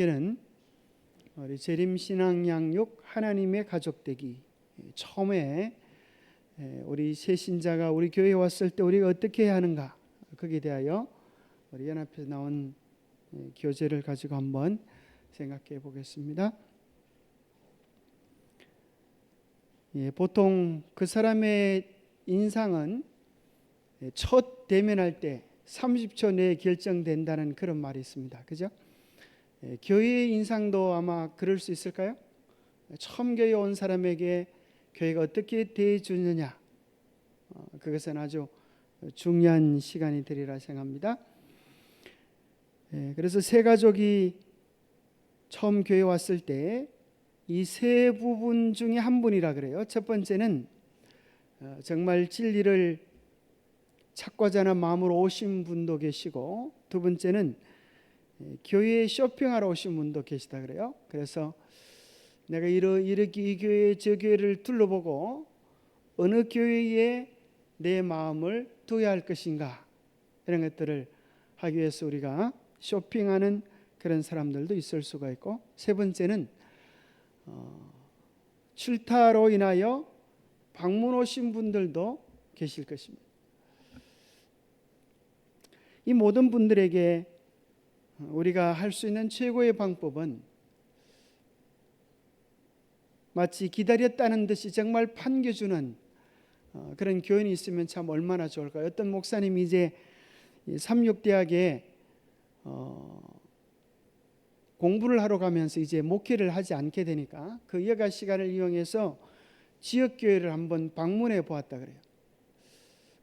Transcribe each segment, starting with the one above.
이는 우리 재림신앙양육 하나님의 가족되기 처음에 우리 새신자가 우리 교회에 왔을 때 우리가 어떻게 해야 하는가, 거기에 대하여 우리 연합에서 나온 교재를 가지고 한번 생각해 보겠습니다. 보통 그 사람의 인상은 첫 대면할 때 30초 내에 결정된다는 그런 말이 있습니다. 그죠? 교회의 인상도 아마 그럴 수 있을까요? 처음 교회에 온 사람에게 교회가 어떻게 대해주느냐, 그것은 아주 중요한 시간이 되리라 생각합니다. 그래서 세 가족이 처음 교회에 왔을 때 이 세 부분 중에 한 분이라 그래요. 첫 번째는 정말 진리를 찾고자 하는 마음으로 오신 분도 계시고, 두 번째는 교회에 쇼핑하러 오신 분도 계시다 그래요. 그래서 내가 이렇게 이 교회 저 교회를 둘러보고 어느 교회에 내 마음을 둬야 할 것인가, 이런 것들을 하기 위해서 우리가 쇼핑하는 그런 사람들도 있을 수가 있고, 세 번째는 출타로 인하여 방문 오신 분들도 계실 것입니다. 이 모든 분들에게 우리가 할 수 있는 최고의 방법은 마치 기다렸다는 듯이 정말 반겨주는 그런 교인이 있으면 참 얼마나 좋을까요? 어떤 목사님이 이제 삼육대학에 공부를 하러 가면서 이제 목회를 하지 않게 되니까 그 여가 시간을 이용해서 지역교회를 한번 방문해 보았다 그래요.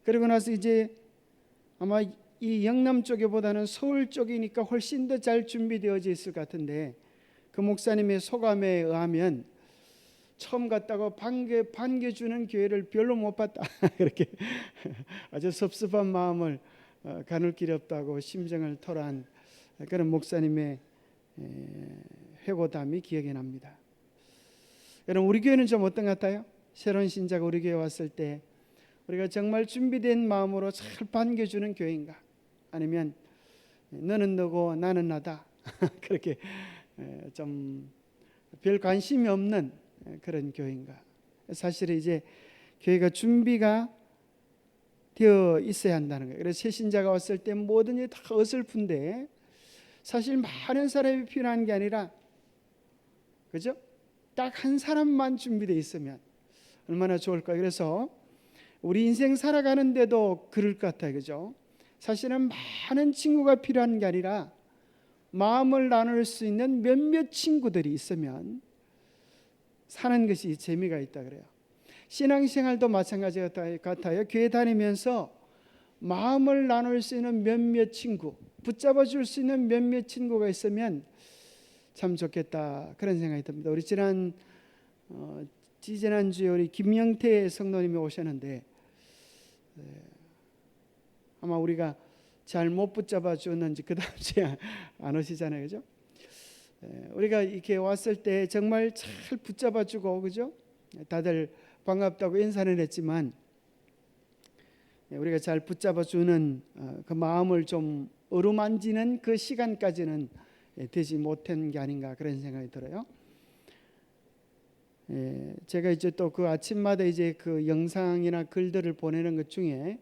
그러고 나서 이제 아마 이 영남 쪽보다는 서울 쪽이니까 훨씬 더 잘 준비되어져 있을 것 같은데, 그 목사님의 소감에 의하면 처음 갔다가 반겨주는 교회를 별로 못 봤다 그렇게 아주 섭섭한 마음을 가눌 길이 없다고 심정을 토로한 그런 목사님의 회고담이 기억이 납니다. 여러분, 우리 교회는 좀 어떤 것 같아요? 새로운 신자가 우리 교회에 왔을 때 우리가 정말 준비된 마음으로 잘 반겨주는 교회인가, 아니면 너는 너고 나는 나다 그렇게 좀 별 관심이 없는 그런 교회인가. 사실은 이제 교회가 준비가 되어 있어야 한다는 거예요. 그래서 새 신자가 왔을 때 모든 일이 다 어설픈데 사실 많은 사람이 필요한 게 아니라, 그죠? 딱 한 사람만 준비되어 있으면 얼마나 좋을까요? 그래서 우리 인생 살아가는데도 그럴 것 같아요. 그죠? 사실은 많은 친구가 필요한 게 아니라 마음을 나눌 수 있는 몇몇 친구들이 있으면 사는 것이 재미가 있다 그래요. 신앙생활도 마찬가지 같아요. 교회 다니면서 마음을 나눌 수 있는 몇몇 친구, 붙잡아 줄 수 있는 몇몇 친구가 있으면 참 좋겠다, 그런 생각이 듭니다. 우리 지지난주에 우리 김영태 성도님이 오셨는데 아마 우리가 잘 못 붙잡아 줬는지 그 다음 주에 안 오시잖아요. 그죠? 우리가 이렇게 왔을 때 정말 잘 붙잡아 주고, 그죠? 다들 반갑다고 인사는 했지만 우리가 잘 붙잡아 주는 그 마음을 좀 어루만지는 그 시간까지는 되지 못한 게 아닌가, 그런 생각이 들어요. 제가 이제 또 그 아침마다 이제 그 영상이나 글들을 보내는 것 중에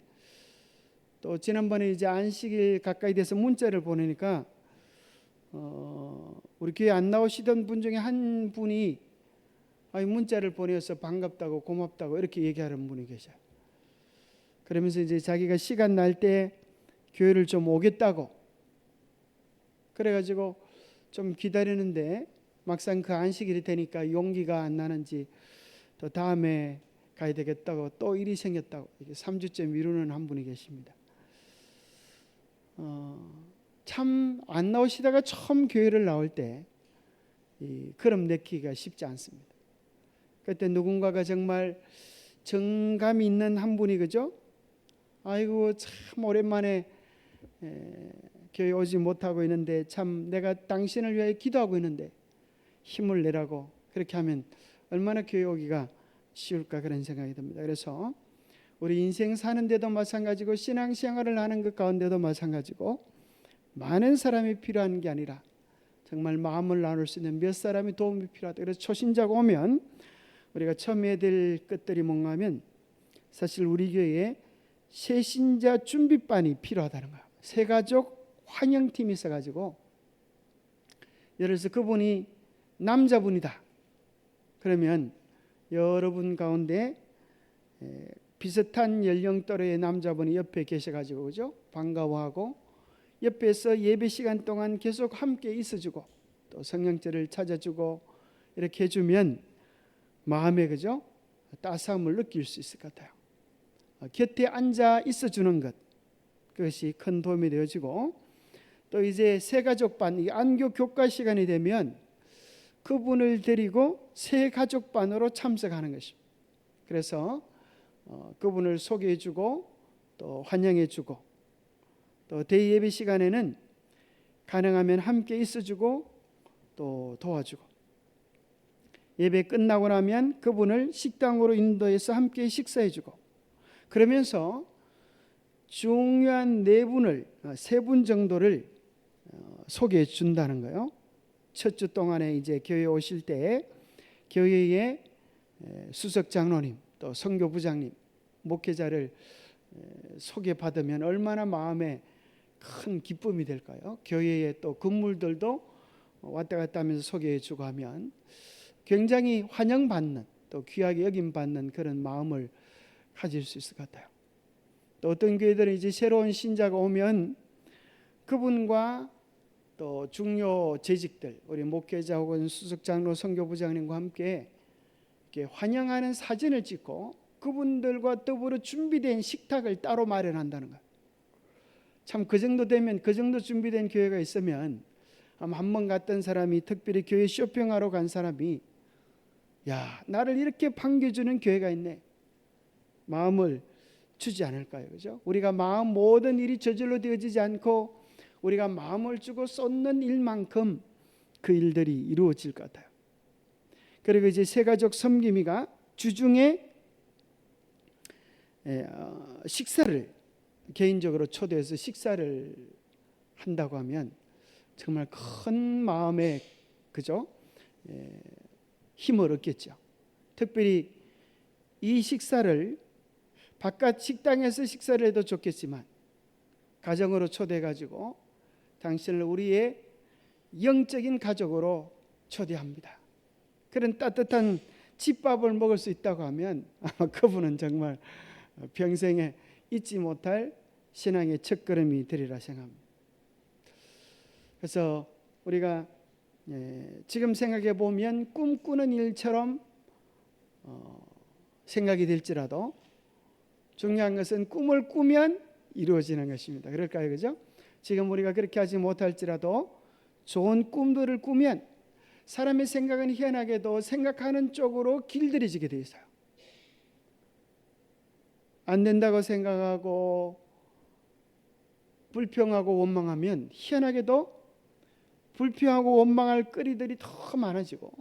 또 지난번에 이제 안식일 가까이 돼서 문자를 보내니까 우리 교회 안 나오시던 분 중에 한 분이 문자를 보내서 반갑다고 고맙다고 이렇게 얘기하는 분이 계셔요. 그러면서 이제 자기가 시간 날 때 교회를 좀 오겠다고, 그래가지고 좀 기다리는데 막상 그 안식일이 되니까 용기가 안 나는지 또 다음에 가야 되겠다고 또 일이 생겼다고 이게 3주째 미루는 한 분이 계십니다. 참 안 나오시다가 처음 교회를 나올 때 걸음 내키기가 쉽지 않습니다. 그때 누군가가 정말 정감이 있는 한 분이, 그죠? 아이고 참 오랜만에 교회 오지 못하고 있는데 참 내가 당신을 위해 기도하고 있는데 힘을 내라고, 그렇게 하면 얼마나 교회 오기가 쉬울까, 그런 생각이 듭니다. 그래서 우리 인생 사는데도 마찬가지고 신앙생활을 하는 것 가운데도 마찬가지고 많은 사람이 필요한 게 아니라 정말 마음을 나눌 수 있는 몇 사람이 도움이 필요하다. 그래서 초신자가 오면 우리가 처음 해야 될 것들이 뭔가 하면 사실 우리 교회에 새신자 준비반이 필요하다는 거예요. 새가족 환영팀이 있어가지고 예를 들어서 그분이 남자분이다. 그러면 여러분 가운데 비슷한 연령대의 남자분이 옆에 계셔가지고 그죠? 반가워하고 옆에서 예배 시간 동안 계속 함께 있어주고 또 성령제를 찾아주고 이렇게 해주면 마음에 그죠? 따스함을 느낄 수 있을 것 같아요. 곁에 앉아 있어주는 것, 그것이 큰 도움이 되어지고, 또 이제 새가족반, 안교 교과 시간이 되면 그분을 데리고 새가족반으로 참석하는 것입니다. 그래서 그분을 소개해주고 또 환영해주고, 또 대예배 시간에는 가능하면 함께 있어주고 또 도와주고, 예배 끝나고 나면 그분을 식당으로 인도해서 함께 식사해주고, 그러면서 중요한 네 분을, 세 분 정도를 소개해 준다는 거예요. 첫 주 동안에 이제 교회 오실 때 교회의 수석 장로님, 또 선교부장님, 목회자를 소개받으면 얼마나 마음에 큰 기쁨이 될까요? 교회의 또 건물들도 왔다 갔다 하면서 소개해 주고 하면 굉장히 환영받는, 또 귀하게 여김받는 그런 마음을 가질 수 있을 것 같아요. 또 어떤 교회들은 이제 새로운 신자가 오면 그분과 또 중요 재직들, 우리 목회자 혹은 수석장로, 선교부장님과 함께 이렇게 환영하는 사진을 찍고 그분들과 더불어 준비된 식탁을 따로 마련한다는 거예요. 참 그 정도 되면, 그 정도 준비된 교회가 있으면 아마 한 번 갔던 사람이, 특별히 교회 쇼핑하러 간 사람이, 야, 나를 이렇게 반겨주는 교회가 있네, 마음을 주지 않을까요? 그죠? 우리가 마음, 모든 일이 저절로 되어지지 않고 우리가 마음을 주고 쏟는 일만큼 그 일들이 이루어질 것 같아요. 그리고 이제 새가족 섬김이가 주중에 식사를 개인적으로 초대해서 식사를 한다고 하면 정말 큰 마음의 그죠? 힘을 얻겠죠. 특별히 이 식사를 바깥 식당에서 식사를 해도 좋겠지만 가정으로 초대해가지고 당신을 우리의 영적인 가족으로 초대합니다. 그런 따뜻한 집밥을 먹을 수 있다고 하면 아마 그분은 정말 평생에 잊지 못할 신앙의 첫걸음이 되리라 생각합니다. 그래서 우리가 지금 생각해 보면 꿈꾸는 일처럼 생각이 될지라도 중요한 것은 꿈을 꾸면 이루어지는 것입니다. 그럴까요? 그죠? 지금 우리가 그렇게 하지 못할지라도 좋은 꿈들을 꾸면 사람의 생각은 희한하게도 생각하는 쪽으로 길들여지게 돼 있어요. 안 된다고 생각하고 불평하고 원망하면 희한하게도 불평하고 원망할 거리들이 더 많아지고,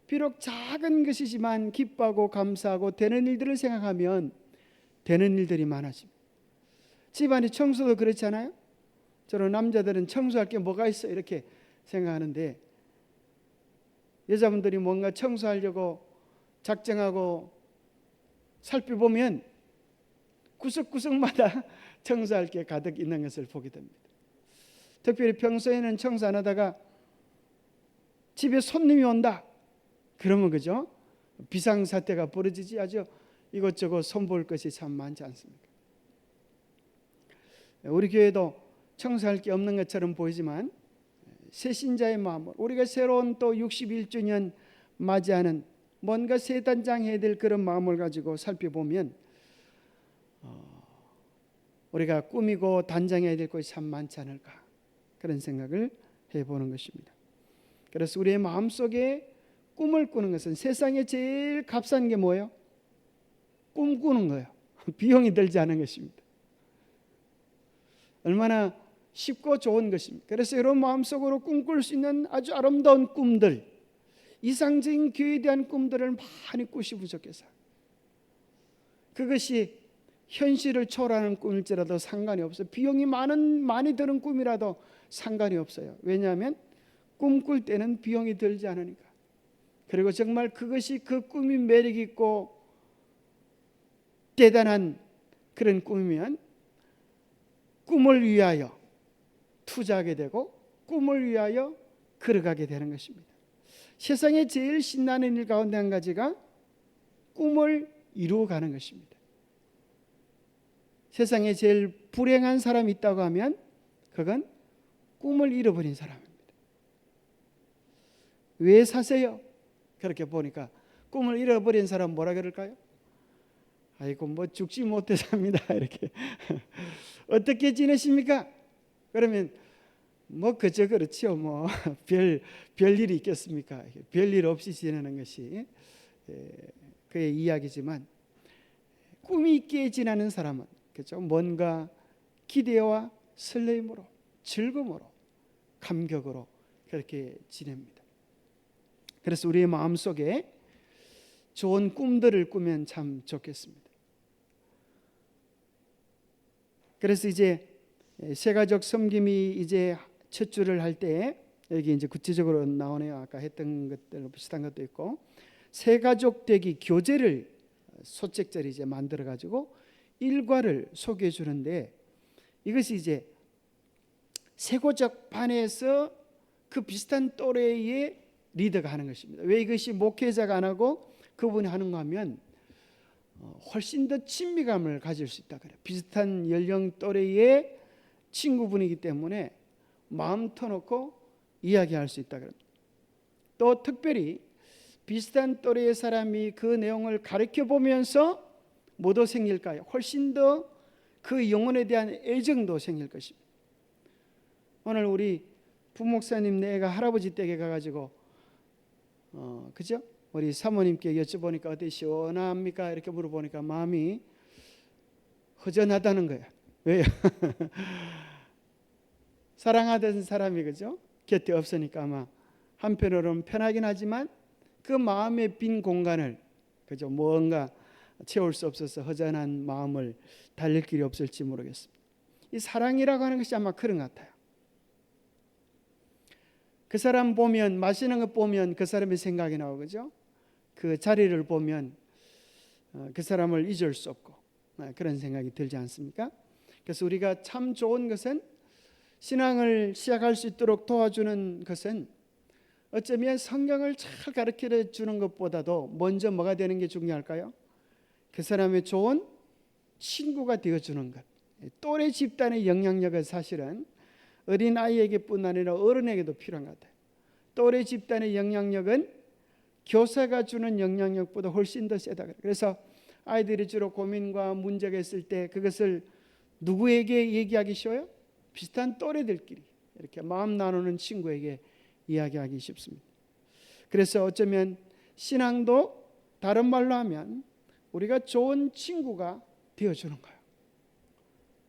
비록 작은 것이지만 기뻐하고 감사하고 되는 일들을 생각하면 되는 일들이 많아집니다. 집안의 청소도 그렇잖아요. 저런 남자들은 청소할 게 뭐가 있어 이렇게 생각하는데, 여자분들이 뭔가 청소하려고 작정하고 살펴보면 구석구석마다 청소할 게 가득 있는 것을 보게 됩니다. 특별히 평소에는 청소 안 하다가 집에 손님이 온다 그러면 그죠? 비상사태가 벌어지지, 아주 이것저것 손볼 것이 참 많지 않습니까? 우리 교회도 청소할 게 없는 것처럼 보이지만 새신자의 마음으로 우리가 새로운 또 61주년 맞이하는 뭔가 새 단장해야 될 그런 마음을 가지고 살펴보면 우리가 꾸미고 단장해야 될 것이 참 많지 않을까, 그런 생각을 해보는 것입니다. 그래서 우리의 마음속에 꿈을 꾸는 것은, 세상에 제일 값싼 게 뭐예요? 꿈꾸는 거예요. 비용이 들지 않은 것입니다. 얼마나 쉽고 좋은 것입니다. 그래서 여러분 마음속으로 꿈꿀 수 있는 아주 아름다운 꿈들, 이상적인 교회에 대한 꿈들을 많이 꾸시 부족해서, 그것이 현실을 초월하는 꿈일지라도 상관이 없어요. 비용이 많이 드는 꿈이라도 상관이 없어요. 왜냐하면 꿈꿀 때는 비용이 들지 않으니까. 그리고 정말 그것이 그 꿈이 매력 있고 대단한 그런 꿈이면 꿈을 위하여 투자하게 되고 꿈을 위하여 걸어가게 되는 것입니다. 세상에 제일 신나는 일 가운데 한 가지가 꿈을 이루어가는 것입니다. 세상에 제일 불행한 사람이 있다고 하면 그건 꿈을 잃어버린 사람입니다. 왜 사세요? 그렇게 보니까 꿈을 잃어버린 사람 뭐라 그럴까요? 아이고 뭐 죽지 못해 삽니다. 이렇게. 어떻게 지내십니까? 그러면 뭐 그저 그렇지요. 뭐 별일이 있겠습니까? 별일 없이 지내는 것이 그의 이야기지만 꿈이 있게 지내는 사람은 그렇죠? 뭔가 기대와 설레임으로 즐거움으로 감격으로 그렇게 지냅니다. 그래서 우리의 마음속에 좋은 꿈들을 꾸면 참 좋겠습니다. 그래서 이제 세가족 섬김이 이제 첫 주를 할 때 여기 이제 구체적으로 나오네요. 아까 했던 것들 비슷한 것도 있고 세가족 되기 교재를 소책자리 이제 만들어 가지고 일과를 소개해 주는데 이것이 이제 세고적 반에서 그 비슷한 또래의 리더가 하는 것입니다. 왜 이것이 목회자가 안 하고 그분이 하는가 하면 훨씬 더 친밀감을 가질 수 있다 그래요. 비슷한 연령 또래의 친구분이기 때문에 마음 터놓고 이야기할 수 있다 그럽니다. 또 특별히 비슷한 또래의 사람이 그 내용을 가르쳐 보면서 뭐도 생길까요? 훨씬 더 그 영혼에 대한 애정도 생길 것입니다. 오늘 우리 부목사님 내가 할아버지 댁에 가가지고 그죠? 우리 사모님께 여쭤보니까 어때 시원합니까? 이렇게 물어보니까 마음이 허전하다는 거예요. 왜요? 사랑하던 사람이 그죠? 곁에 없으니까 아마 한편으로는 편하긴 하지만 그 마음의 빈 공간을 그죠? 뭔가 채울 수 없어서 허전한 마음을 달랠 길이 없을지 모르겠습니다. 이 사랑이라고 하는 것이 아마 그런 것 같아요. 그 사람 보면 마시는 것 보면 그 사람의 생각이 나오고 그죠? 그 자리를 보면 그 사람을 잊을 수 없고 그런 생각이 들지 않습니까? 그래서 우리가 참 좋은 것은 신앙을 시작할 수 있도록 도와주는 것은 어쩌면 성경을 잘 가르쳐 주는 것보다도 먼저 뭐가 되는 게 중요할까요? 그 사람의 좋은 친구가 되어주는 것. 또래 집단의 영향력은 사실은 어린아이에게뿐 아니라 어른에게도 필요한 것 같아요. 또래 집단의 영향력은 교사가 주는 영향력보다 훨씬 더 세다. 그래서 아이들이 주로 고민과 문제가 있을 때 그것을 누구에게 얘기하기 쉬워요? 비슷한 또래들끼리 이렇게 마음 나누는 친구에게 이야기하기 쉽습니다. 그래서 어쩌면 신앙도 다른 말로 하면 우리가 좋은 친구가 되어주는 거예요.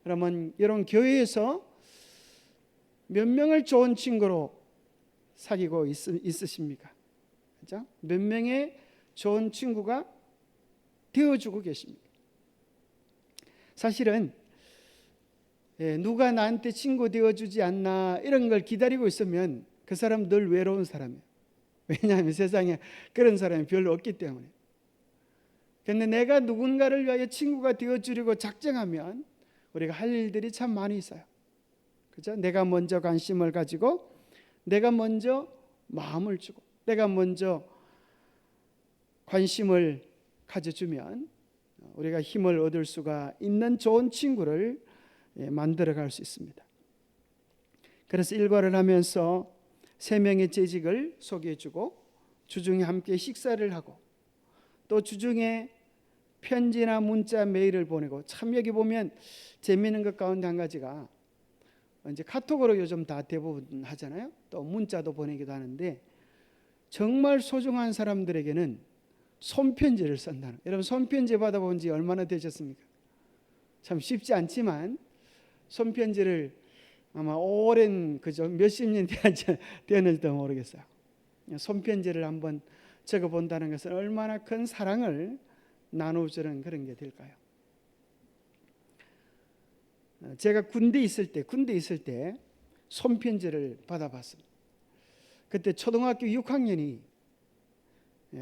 그러면 여러분 교회에서 몇 명을 좋은 친구로 사귀고 있으십니까? 그렇죠? 몇 명의 좋은 친구가 되어주고 계십니까? 사실은 누가 나한테 친구 되어주지 않나 이런 걸 기다리고 있으면 그 사람 늘 외로운 사람이에요. 왜냐하면 세상에 그런 사람이 별로 없기 때문에. 그런데 내가 누군가를 위하여 친구가 되어주려고 작정하면 우리가 할 일들이 참 많이 있어요. 그죠? 내가 먼저 관심을 가지고 내가 먼저 마음을 주고 내가 먼저 관심을 가져주면 우리가 힘을 얻을 수가 있는 좋은 친구를 만들어갈 수 있습니다. 그래서 일과를 하면서 3명의 재직을 소개해주고 주중에 함께 식사를 하고 또 주중에 편지나 문자 메일을 보내고 참 여기 보면 재미있는 것 가운데 한 가지가 이제 카톡으로 요즘 다 대부분 하잖아요. 또 문자도 보내기도 하는데 정말 소중한 사람들에게는 손편지를 쓴다는. 여러분 손편지 받아본 지 얼마나 되셨습니까? 참 쉽지 않지만 손편지를 아마 오랜 그죠 몇십 년 되었는지도 모르겠어요. 손편지를 한번 적어본다는 것은 얼마나 큰 사랑을 나눠주는 그런 게 될까요? 제가 군대 있을 때 손편지를 받아봤습니다. 그때 초등학교 6학년이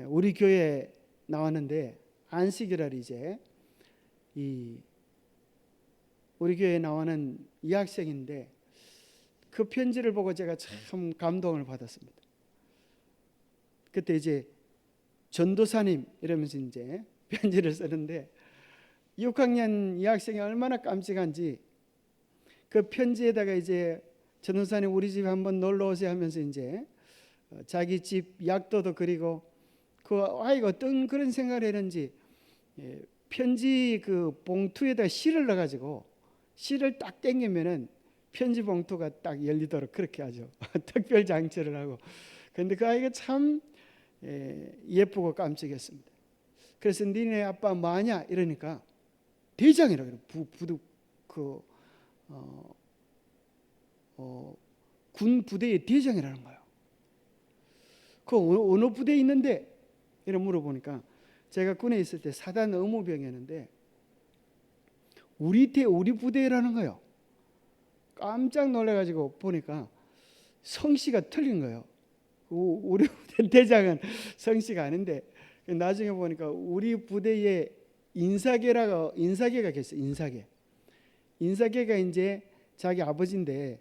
우리 교회에 나왔는데, 안식일날 이제 우리 교회에 나오는 이 학생인데, 그 편지를 보고 제가 참 감동을 받았습니다. 그때 이제 전도사님 이러면서 이제 편지를 쓰는데, 6학년 이 학생이 얼마나 깜찍한지, 그 편지에다가 이제 전도사님 우리 집에 한번 놀러 오세요 하면서 이제 자기 집 약도도 그리고, 그 아이가 어떤 그런 생각을 했는지 편지 그 봉투에다 실을 넣어가지고 실을 딱 당기면은 편지 봉투가 딱 열리도록 그렇게 하죠. 특별 장치를 하고. 그런데 그 아이가 참 예쁘고 깜찍했습니다. 그래서 니네 아빠 뭐하냐 이러니까 대장이라고 그래요. 군 부대의 대장이라는 거예요. 그 어느 부대에 있는데 이런 물어보니까, 제가 군에 있을 때 사단 의무병이었는데 우리 부대라는 거예요. 깜짝 놀라가지고 보니까 성씨가 틀린 거예요. 우리 부대 대장은 성씨가 아닌데, 나중에 보니까 우리 부대에 인사계가 있어요. 인사계가 이제 자기 아버지인데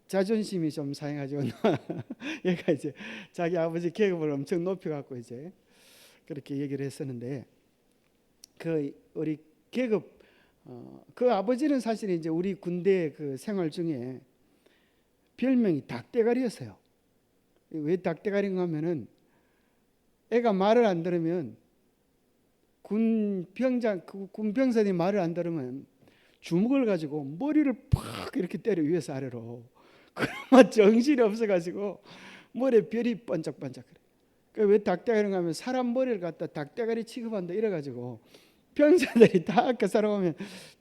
자존심이 좀 상해가지고 얘가 이제 자기 아버지 계급을 엄청 높여갖고 이제 그렇게 얘기를 했었는데, 그 우리 계급 그 아버지는 사실 이제 우리 군대 그 생활 중에 별명이 닭대가리였어요. 왜 닭대가리인가 하면은, 애가 말을 안 들으면 군병사들이 말을 안 들으면 주먹을 가지고 머리를 팍 이렇게 때려, 위에서 아래로. 그러면 정신이 없어가지고 머리에 별이 번쩍번쩍 그래. 왜 닭대가리인가 하면 사람 머리를 갖다 닭대가리 취급한다 이래가지고 병사들이 다 그 사람 오면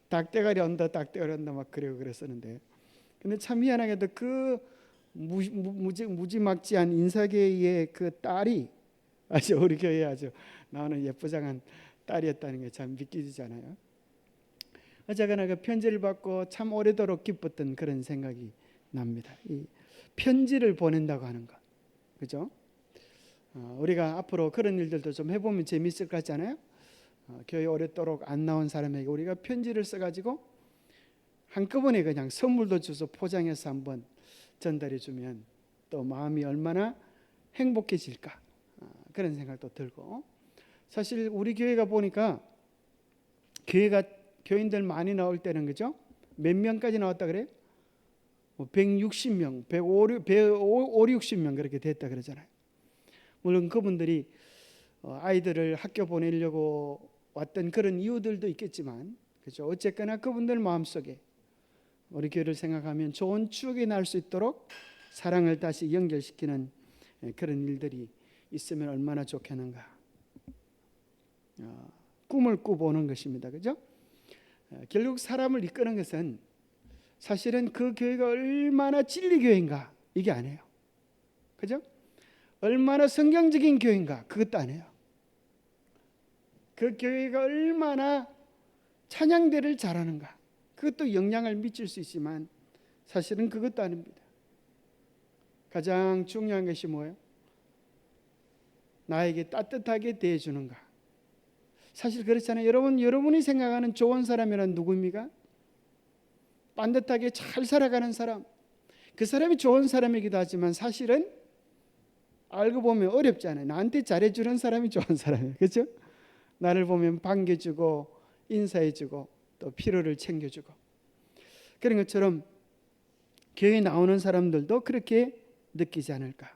닭대가리 온다 막 그랬었는데, 근데 참 희한하게도 그 무지막지한 인사계의 그 딸이 아주 우리 교회에 아주 나오는 예쁘장한 딸이었다는 게 참 믿기지잖아요. 어쨌거나 그 편지를 받고 참 오래도록 기뻤던 그런 생각이 납니다. 이 편지를 보낸다고 하는 것, 그죠? 우리가 앞으로 그런 일들도 좀 해보면 재미있을 것 같잖아요. 교회 오랫도록 안 나온 사람에게 우리가 편지를 써가지고 한꺼번에 그냥 선물도 주서 포장해서 한번 전달해 주면 또 마음이 얼마나 행복해질까, 그런 생각도 들고, 사실 우리 교회가 보니까 교인들 많이 나올 때는, 그죠? 몇 명까지 나왔다 그래요? 160명, 150, 60명 그렇게 됐다 그러잖아요. 물론 그분들이 아이들을 학교 보내려고 왔던 그런 이유들도 있겠지만, 그렇죠? 어쨌거나 그분들 마음속에 우리 교회를 생각하면 좋은 추억이 날 수 있도록 사랑을 다시 연결시키는 그런 일들이 있으면 얼마나 좋겠는가. 꿈을 꾸보는 것입니다. 그죠? 결국 사람을 이끄는 것은 사실은 그 교회가 얼마나 진리교회인가 이게 아니에요. 그죠? 얼마나 성경적인 교회인가 그것도 아니에요. 그 교회가 얼마나 찬양대를 잘하는가 그것도 영향을 미칠 수 있지만 사실은 그것도 아닙니다. 가장 중요한 것이 뭐예요? 나에게 따뜻하게 대해주는가. 사실 그렇잖아요. 여러분이 생각하는 좋은 사람이란 누구입니까? 반듯하게 잘 살아가는 사람, 그 사람이 좋은 사람이기도 하지만 사실은 알고 보면 어렵잖아요. 나한테 잘해주는 사람이 좋은 사람이에요. 그렇죠? 나를 보면 반겨주고 인사해주고 또 필요를 챙겨주고, 그런 것처럼 교회에 나오는 사람들도 그렇게 느끼지 않을까.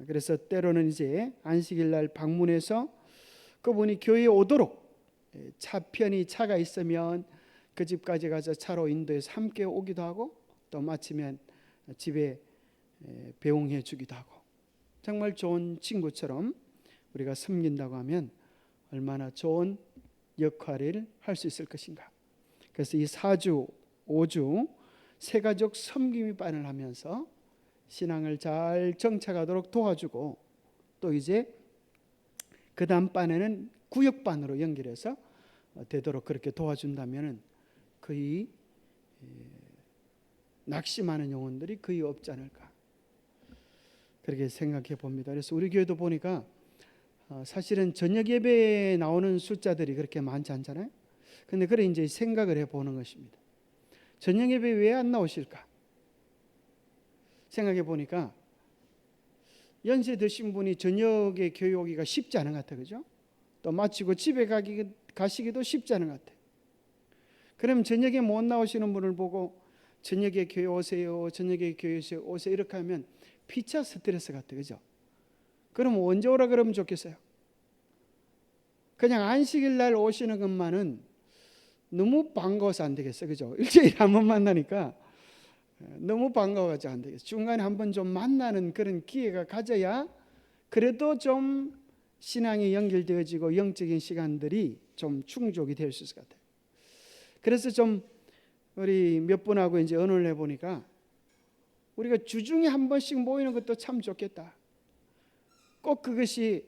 그래서 때로는 이제 안식일 날 방문해서 그분이 교회에 오도록 차편이 차가 있으면 그 집까지 가서 차로 인도해서 함께 오기도 하고, 또 마치면 집에 배웅해 주기도 하고, 정말 좋은 친구처럼 우리가 섬긴다고 하면 얼마나 좋은 역할을 할 수 있을 것인가. 그래서 이 4주 5주 세가족 섬김이 반을 하면서 신앙을 잘 정착하도록 도와주고, 또 이제 그 다음 반에는 구역반으로 연결해서 되도록 그렇게 도와준다면 거의 낙심하는 영혼들이 거의 없지 않을까. 그렇게 생각해 봅니다. 그래서 우리 교회도 보니까 사실은 저녁 예배에 나오는 숫자들이 그렇게 많지 않잖아요. 근데 그래 이제 생각을 해 보는 것입니다. 저녁 예배 왜 안 나오실까? 생각해 보니까 연세 드신 분이 저녁에 교회 오기가 쉽지 않은 것 같아요. 그죠? 또 마치고 집에 가시기도 쉽지 않은 것 같아요. 그럼 저녁에 못 나오시는 분을 보고 저녁에 교회 오세요, 저녁에 교회 오세요 이렇게 하면 피차 스트레스 같아요. 그죠? 그럼 언제 오라 그러면 좋겠어요? 그냥 안식일 날 오시는 것만은 너무 반가워서 안 되겠어요. 그죠? 일주일에 한 번 만나니까 너무 반가워가지고 안 되겠어요. 중간에 한번 좀 만나는 그런 기회가 가져야 그래도 좀 신앙이 연결되어지고 영적인 시간들이 좀 충족이 될 수 있을 것 같아요. 그래서 좀 우리 몇 분하고 이제 언어를 해보니까 우리가 주중에 한 번씩 모이는 것도 참 좋겠다. 꼭 그것이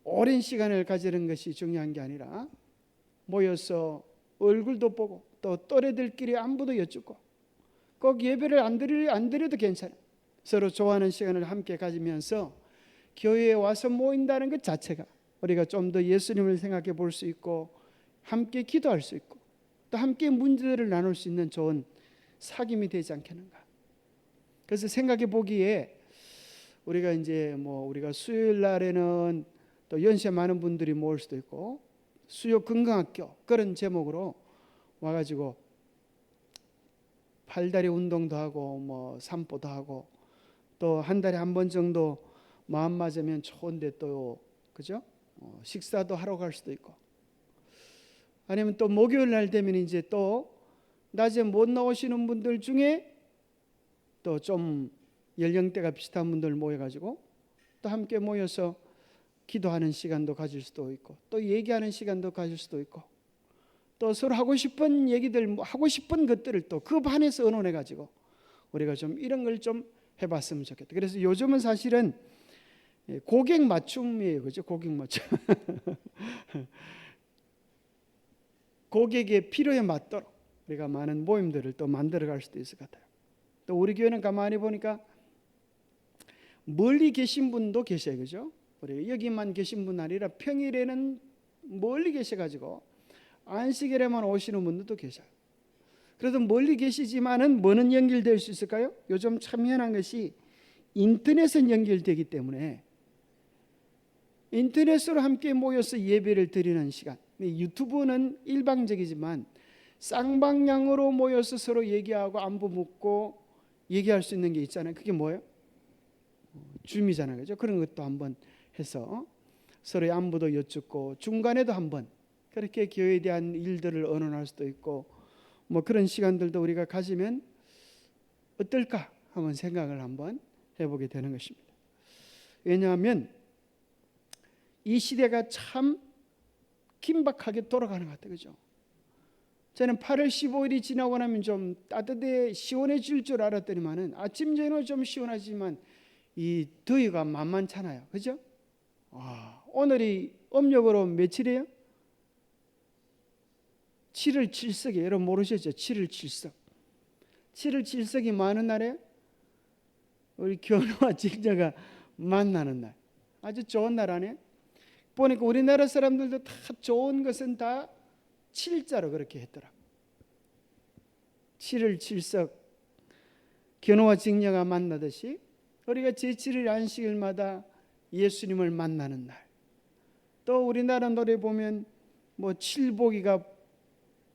오랜 시간을 가지는 것이 중요한 게 아니라 모여서 얼굴도 보고 또 또래들끼리 안부도 여쭙고 꼭 예배를 안 드려도 괜찮아요. 서로 좋아하는 시간을 함께 가지면서 교회에 와서 모인다는 것 자체가 우리가 좀 더 예수님을 생각해 볼 수 있고 함께 기도할 수 있고 또 함께 문제들을 나눌 수 있는 좋은 사귐이 되지 않겠는가. 그래서 생각해 보기에 우리가 이제 우리가 수요일 날에는 또 연세 많은 분들이 모일 수도 있고 수요 건강학교 그런 제목으로 와가지고 팔다리 운동도 하고 산보도 하고 또 한 달에 한 번 정도 마음 맞으면 좋은데 또 그죠? 식사도 하러 갈 수도 있고 아니면 또 목요일 날 되면 이제 또 낮에 못 나오시는 분들 중에 또 좀 연령대가 비슷한 분들 모여가지고 또 함께 모여서 기도하는 시간도 가질 수도 있고 또 얘기하는 시간도 가질 수도 있고 또 서로 하고 싶은 얘기들 하고 싶은 것들을 또 그 반에서 의논해 가지고 우리가 좀 이런 걸 좀 해봤으면 좋겠다. 그래서 요즘은 사실은 고객 맞춤이에요. 그죠? 고객 맞춤. 고객의 필요에 맞도록 우리가 많은 모임들을 또 만들어 갈 수도 있을 것 같아요. 또 우리 교회는 가만히 보니까 멀리 계신 분도 계셔요. 그죠? 우리 여기만 계신 분 아니라 평일에는 멀리 계셔가지고 안식일에만 오시는 분들도 계셔요. 그래도 멀리 계시지만은 뭐는 연결될 수 있을까요? 요즘 참 희한한 것이 인터넷은 연결되기 때문에 인터넷으로 함께 모여서 예배를 드리는 시간. 유튜브는 일방적이지만 쌍방향으로 모여서 서로 얘기하고 안부 묻고 얘기할 수 있는 게 있잖아요. 그게 뭐예요? 줌이잖아요. 그죠? 그런 것도 한번 해서 서로의 안부도 여쭙고 중간에도 한번 그렇게 교회에 대한 일들을 언론할 수도 있고 그런 시간들도 우리가 가지면 어떨까 한번 생각을 한번 해보게 되는 것입니다. 왜냐하면 이 시대가 참 긴박하게 돌아가는 것 같아요. 그죠? 저는 8월 15일이 지나고 나면 좀 따뜻해 시원해질 줄 알았더니만은 아침 저녁은 좀 시원하지만 이 더위가 만만찮아요. 그죠? 오늘이 음력으로 며칠이에요? 7월 7석이에요. 여러분 모르셨죠? 7월 7석. 7월 7석이 많은 날에 우리 견우와 직녀가 만나는 날. 아주 좋은 날 아니에요? 보니까 우리나라 사람들도 다 좋은 것은 다 7자로 그렇게 했더라. 7월 7석 견우와 직녀가 만나듯이 우리가 제7일 안식일마다 예수님을 만나는 날. 또 우리나라 노래 보면 칠복이가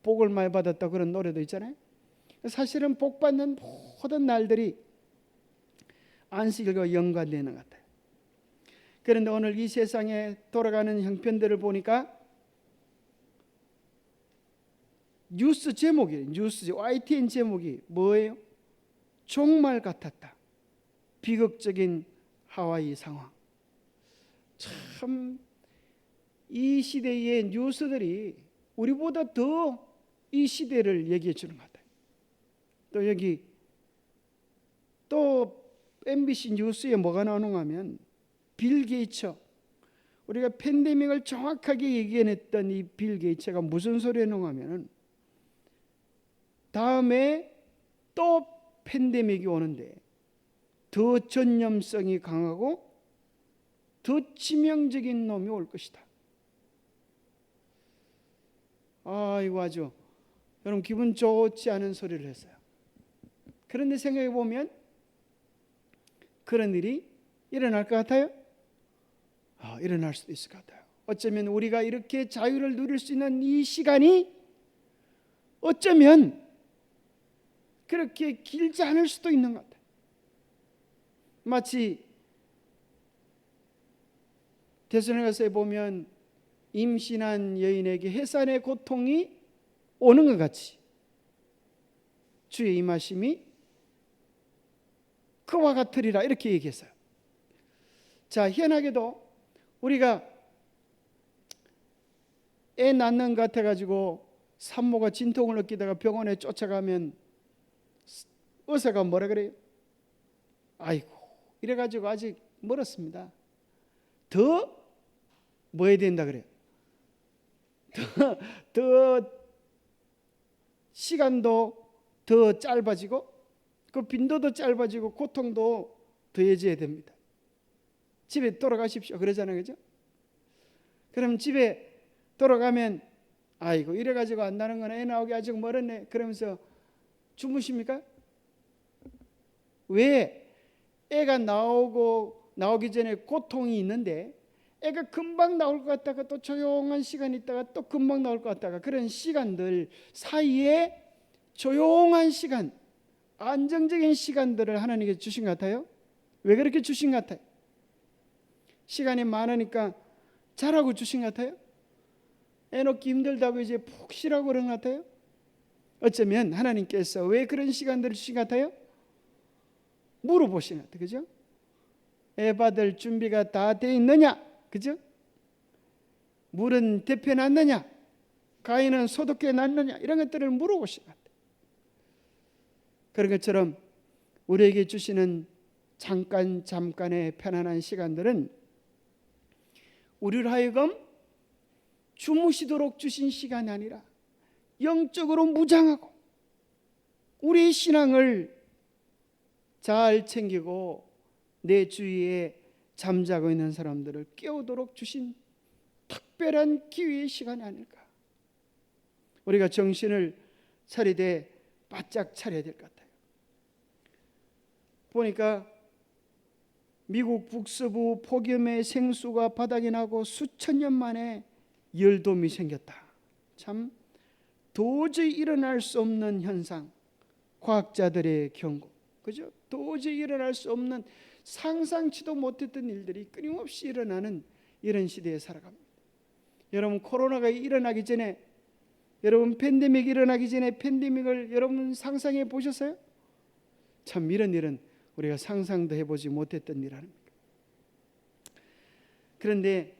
복을 많이 받았다 그런 노래도 있잖아요. 사실은 복 받는 모든 날들이 안식일과 연관되는 것 같아요. 그런데 오늘 이 세상에 돌아가는 형편들을 보니까 뉴스 제목이 YTN 제목이 뭐예요? 종말 같았다. 비극적인 하와이 상황. 참 이 시대의 뉴스들이 우리보다 더 이 시대를 얘기해 주는 것 같아요. 또 여기 또 MBC 뉴스에 뭐가 나오는가 하면 빌 게이츠, 우리가 팬데믹을 정확하게 얘기해냈던 이 빌 게이츠가 무슨 소리 했는가 하면 다음에 또 팬데믹이 오는데 더 전염성이 강하고 더 치명적인 놈이 올 것이다. 이거 아주 여러분 기분 좋지 않은 소리를 했어요. 그런데 생각해 보면 그런 일이 일어날 것 같아요? 일어날 수도 있을 것 같아요. 어쩌면 우리가 이렇게 자유를 누릴 수 있는 이 시간이 어쩌면 그렇게 길지 않을 수도 있는 것 같아요. 마치 데살로니가서에 보면 임신한 여인에게 해산의 고통이 오는 것 같이 주의 임하심이 그와 같으리라 이렇게 얘기했어요. 자, 희한하게도 우리가 애 낳는 것 같아가지고 산모가 진통을 느끼다가 병원에 쫓아가면 의사가 뭐라 그래요? 아이고 이래가지고 아직 멀었습니다. 더 뭐 해야 된다 그래요? 더 시간도 더 짧아지고 그 빈도도 짧아지고 고통도 더해져야 됩니다. 집에 돌아가십시오 그러잖아요, 그죠? 그럼 집에 돌아가면 아이고 이래가지고 안 나는 거네, 애 나오기 아직 멀었네 그러면서 주무십니까? 왜? 애가 나오기 전에 고통이 있는데 애가 금방 나올 것 같다가 또 조용한 시간 있다가 또 금방 나올 것 같다가 그런 시간들 사이에 조용한 시간, 안정적인 시간들을 하나님께 주신 것 같아요. 왜 그렇게 주신 것 같아요? 시간이 많으니까 자라고 주신 것 같아요? 애 놓기 힘들다고 이제 푹 쉬라고 그런 것 같아요? 어쩌면 하나님께서 왜 그런 시간들을 주신 것 같아요? 물어보시는 것 같아요. 그죠? 애 받을 준비가 다 돼 있느냐? 그죠? 물은 데펴놨느냐? 가위는 소독해 놨느냐? 이런 것들을 물어보시는 것 같아요. 그런 것처럼 우리에게 주시는 잠깐의 편안한 시간들은 우리를 하여금 주무시도록 주신 시간이 아니라 영적으로 무장하고 우리의 신앙을 잘 챙기고 내 주위에 잠자고 있는 사람들을 깨우도록 주신 특별한 기회의 시간이 아닐까. 우리가 정신을 차리되 바짝 차려야 될 것 같아요. 보니까 미국 북서부 폭염에 생수가 바닥이 나고 수천 년 만에 열돔이 생겼다. 참 도저히 일어날 수 없는 현상, 과학자들의 경고, 그죠? 도저히 일어날 수 없는 상상치도 못했던 일들이 끊임없이 일어나는 이런 시대에 살아갑니다. 여러분 코로나가 일어나기 전에, 여러분 팬데믹이 일어나기 전에 팬데믹을 여러분 상상해 보셨어요? 참 이런 일은 우리가 상상도 해보지 못했던 일 아닙니까? 그런데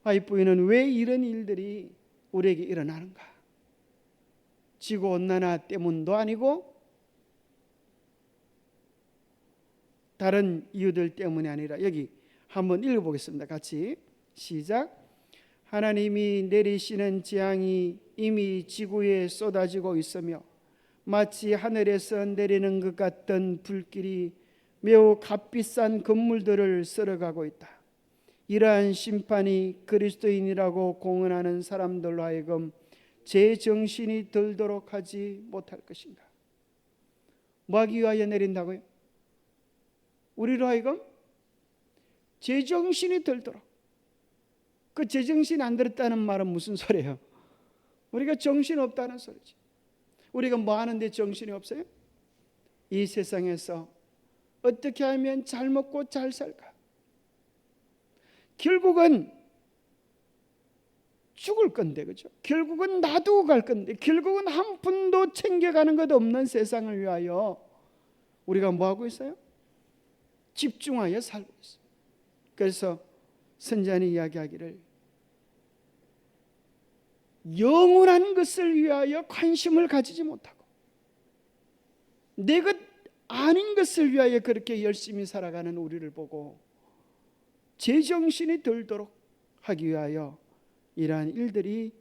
와이프는 왜 이런 일들이 우리에게 일어나는가? 지구온난화 때문도 아니고 다른 이유들 때문이 아니라, 여기 한번 읽어보겠습니다. 같이 시작. 하나님이 내리시는 재앙이 이미 지구에 쏟아지고 있으며 마치 하늘에서 내리는 것 같던 불길이 매우 값비싼 건물들을 쓸어가고 있다. 이러한 심판이 그리스도인이라고 공언하는 사람들로 하여금 제 정신이 들도록 하지 못할 것인가? 뭐 하기 위하여 내린다고요? 우리로 하여금 제정신이 들도록. 그 제정신이 안 들었다는 말은 무슨 소리예요? 우리가 정신 없다는 소리지. 우리가 뭐 하는데 정신이 없어요? 이 세상에서 어떻게 하면 잘 먹고 잘 살까? 결국은 죽을 건데, 그죠? 결국은 놔두고 갈 건데, 결국은 한 푼도 챙겨가는 것 없는 세상을 위하여 우리가 뭐 하고 있어요? 집중하여 살고 있어요. 그래서 선지자는 이야기하기를 영원한 것을 위하여 관심을 가지지 못하고 내 것 아닌 것을 위하여 그렇게 열심히 살아가는 우리를 보고 제정신이 들도록 하기 위하여 이러한 일들이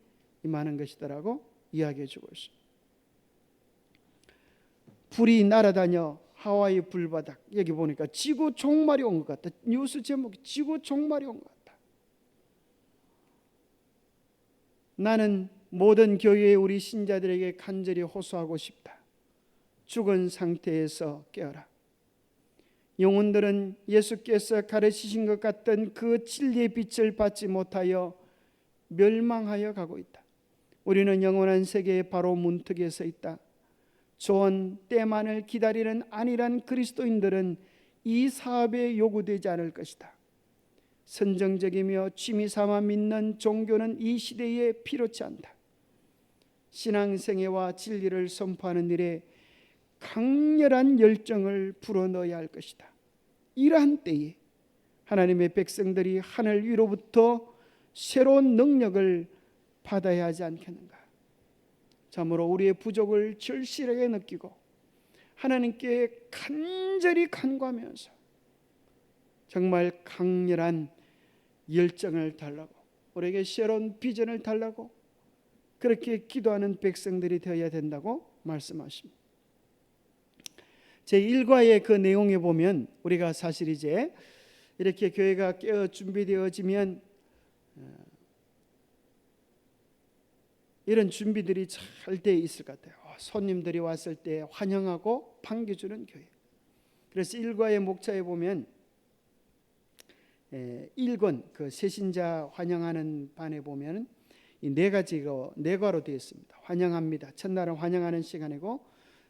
임하는 것이다라고 이야기해 주고 있습니다. 불이 날아다녀 하와이 불바닥. 여기 보니까 지구 종말이 온 것 같다. 뉴스 제목이 지구 종말이 온 것 같다. 나는 모든 교회의 우리 신자들에게 간절히 호소하고 싶다. 죽은 상태에서 깨어라. 영혼들은 예수께서 가르치신 것 같던 그 진리의 빛을 받지 못하여 멸망하여 가고 있다. 우리는 영원한 세계의 바로 문턱에 서 있다. 조언 때만을 기다리는 안일한 그리스도인들은 이 사업에 요구되지 않을 것이다. 선정적이며 취미삼아 믿는 종교는 이 시대에 필요치 않다. 신앙생애와 진리를 선포하는 일에 강렬한 열정을 불어넣어야 할 것이다. 이러한 때에 하나님의 백성들이 하늘 위로부터 새로운 능력을 받아야 하지 않겠는가. 참으로 우리의 부족을 절실하게 느끼고 하나님께 간절히 간구하면서 정말 강렬한 열정을 달라고, 우리에게 새로운 비전을 달라고 그렇게 기도하는 백성들이 되어야 된다고 말씀하십니다. 제1과의 그 내용에 보면 우리가 사실 이제 이렇게 교회가 깨어 준비되어지면 이런 준비들이 잘 돼 있을 것 같아요. 손님들이 왔을 때 환영하고 반겨주는 교회. 그래서 1과의 목차에 보면 1권 그 새신자 환영하는 반에 보면 이 네 과로 되어 있습니다. 환영합니다. 첫날은 환영하는 시간이고,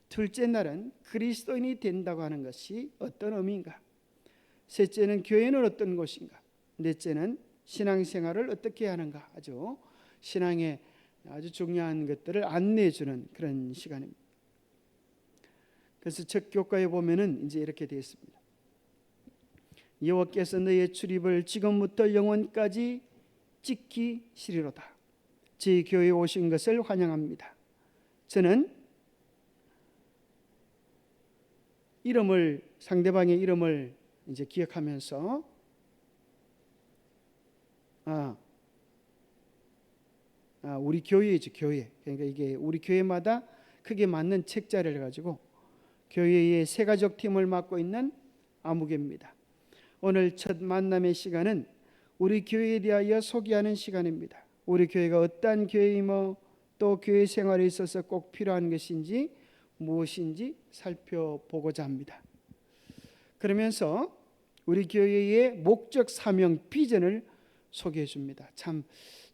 둘째 날은 그리스도인이 된다고 하는 것이 어떤 의미인가, 셋째는 교회는 어떤 곳인가, 넷째는 신앙생활을 어떻게 하는가, 아주 신앙의 아주 중요한 것들을 안내해 주는 그런 시간입니다. 그래서 첫 교과에 보면은 이제 이렇게 되어 있습니다. 여호와께서 너의 출입을 지금부터 영원까지 지키시리로다. 제 교회에 오신 것을 환영합니다. 저는 이름을, 상대방의 이름을 이제 기억하면서 우리 교회이죠, 교회. 그러니까 이게 우리 교회마다 크게 맞는 책자를 가지고 교회의 세가족 팀을 맡고 있는 아무개입니다. 오늘 첫 만남의 시간은 우리 교회에 대하여 소개하는 시간입니다. 우리 교회가 어떠한 교회이며 또 교회 생활에 있어서 꼭 필요한 것인지 무엇인지 살펴보고자 합니다. 그러면서 우리 교회의 목적, 사명, 비전을 소개해 줍니다. 참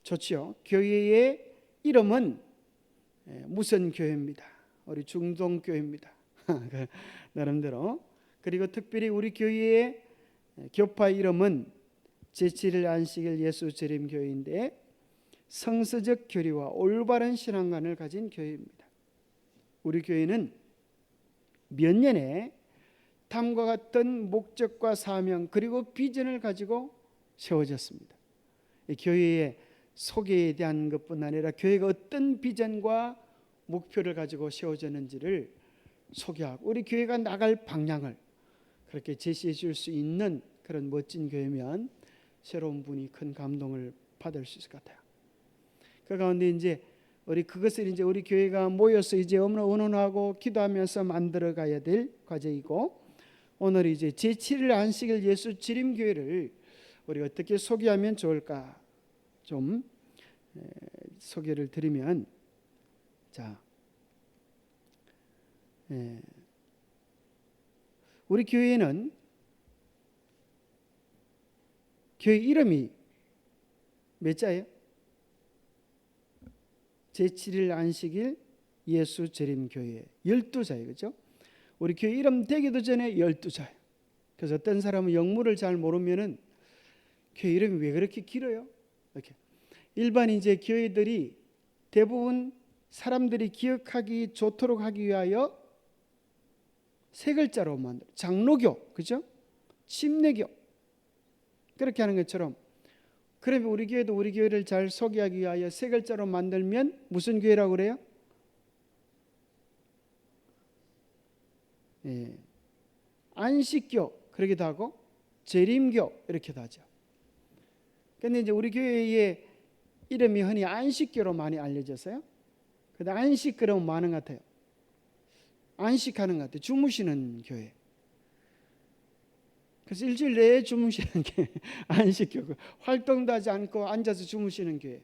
좋지요. 교회의 이름은 무슨 교회입니다. 우리 중동교회입니다. 나름대로. 그리고 특별히 우리 교회의 교파 이름은 제7일 안식일 예수재림교회인데 성서적 교리와 올바른 신앙관을 가진 교회입니다. 우리 교회는 몇 년에 다음과 같은 목적과 사명 그리고 비전을 가지고 세워졌습니다. 교회의 소개에 대한 것뿐 아니라 교회가 어떤 비전과 목표를 가지고 세워졌는지를 소개하고 우리 교회가 나갈 방향을 그렇게 제시해 줄 수 있는 그런 멋진 교회면 새로운 분이 큰 감동을 받을 수 있을 것 같아요. 그 가운데 이제 그것을 이제 우리 교회가 모여서 이제 의논하고 기도하면서 만들어 가야 될 과제이고, 오늘 이제 제7일 안식일 예수 재림교회를 우리가 어떻게 소개하면 좋을까 좀 소개를 드리면, 우리 교회는 교회 이름이 몇 자예요? 제7일 안식일 예수 재림교회 12자예요. 그렇죠? 우리 교회 이름 되기도 전에 12자예요. 그래서 어떤 사람은 영문을 잘 모르면은 교회 이름이 왜 그렇게 길어요? 이렇게 일반 이제 교회들이 대부분 사람들이 기억하기 좋도록 하기 위하여 세 글자로 만들어 장로교, 그죠? 침례교 그렇게 하는 것처럼, 그러면 우리 교회도 우리 교회를 잘 소개하기 위하여 세 글자로 만들면 무슨 교회라고 그래요? 안식교 그러기도 하고 재림교 이렇게도 하죠. 그런데 이제 우리 교회의 이름이 흔히 안식교로 많이 알려졌어요. 근데 안식 그러면 많은 것 같아요. 안식하는 것 같아요. 주무시는 교회. 그래서 일주일 내에 주무시는 게 안식교회. 활동도 하지 않고 앉아서 주무시는 교회.